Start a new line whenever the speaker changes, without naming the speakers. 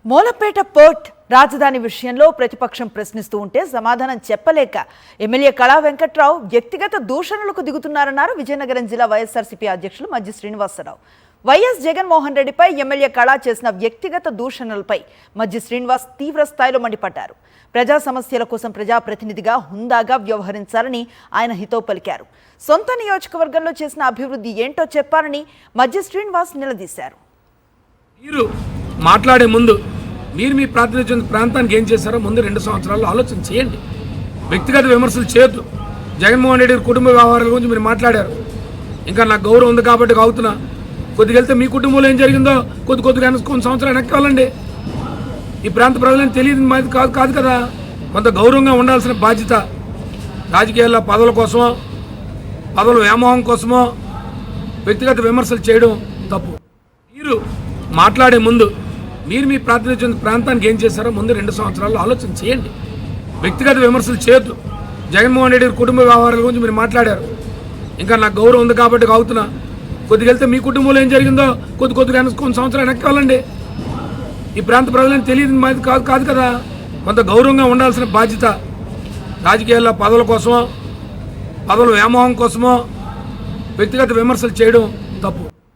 Mulapeta port రాజధాని విషయంలో ప్రతిపక్షం ప్రశ్నిస్తూ ఉంటే సమాధానం చెప్పలేక ఎమ్మెల్యే కళా వెంకట్రావు వ్యక్తిగత దూషణలకు దిగుతున్నారన్నారు విజయనగరం జిల్లా వైఎస్ఆర్సీపీ అధ్యక్షులు మజ్జి శ్రీనివాసరావు. వైఎస్ జగన్మోహన్ రెడ్డిపై ఎమ్మెల్యే కళా చేసిన వ్యక్తిగత దూషణలపై మజ్జి శ్రీనివాస్ తీవ్ర స్థాయిలో మండిపడ్డారు. ప్రజా సమస్యల కోసం ప్రజాప్రతినిధిగా హుందాగా వ్యవహరించాలని ఆయన హితవు పలికారు. సొంత నియోజకవర్గంలో చేసిన అభివృద్ధి ఏంటో చెప్పాలని మజ్జి శ్రీనివాస్ నిలదీశారు.
మాట్లాడే ముందు మీరు మీ ప్రాతినిధ్యం ప్రాంతానికి ఏం చేశారో ముందు 2 సంవత్సరాల్లో ఆలోచన చేయండి. వ్యక్తిగత విమర్శలు చేయొద్దు. జగన్మోహన్ రెడ్డి కుటుంబ వ్యవహారాల గురించి మీరు మాట్లాడారు. ఇంకా నాకు గౌరవం ఉంది కాబట్టి అవుతున్నా. కొద్దిగా వెళ్తే మీ కుటుంబంలో ఏం జరిగిందో కొద్దిగా కొన్ని సంవత్సరాలు వెనక్కి వెళ్ళండి. ఈ ప్రాంత ప్రజలని తెలియదు మాది కాదు కదా. కొంత గౌరవంగా ఉండాల్సిన బాధ్యత. రాజకీయాల్లో పదవుల కోసమో పదవుల వ్యామోహం కోసమో వ్యక్తిగత విమర్శలు చేయడం తప్పు. మీరు మాట్లాడే ముందు మీరు మీ ప్రాతినిధ్యం ప్రాంతానికి ఏం చేశారో ముందు 2 సంవత్సరాల్లో ఆలోచన చేయండి. వ్యక్తిగత విమర్శలు చేయొద్దు. జగన్మోహన్ రెడ్డి కుటుంబ వ్యవహారాల గురించి మీరు మాట్లాడారు. ఇంకా నాకు గౌరవం ఉంది కాబట్టి అవుతున్నా. కొద్దిగా వెళ్తే మీ కుటుంబంలో ఏం జరిగిందో కొద్దిగా కొన్ని సంవత్సరాలు వెనక్కి వెళ్ళండి. ఈ ప్రాంత ప్రజలని తెలియదు మాది కాదు కదా. కొంత గౌరవంగా ఉండాల్సిన బాధ్యత. రాజకీయాల్లో పదవుల కోసమో పదవుల వ్యామోహం కోసమో వ్యక్తిగత విమర్శలు చేయడం తప్పు.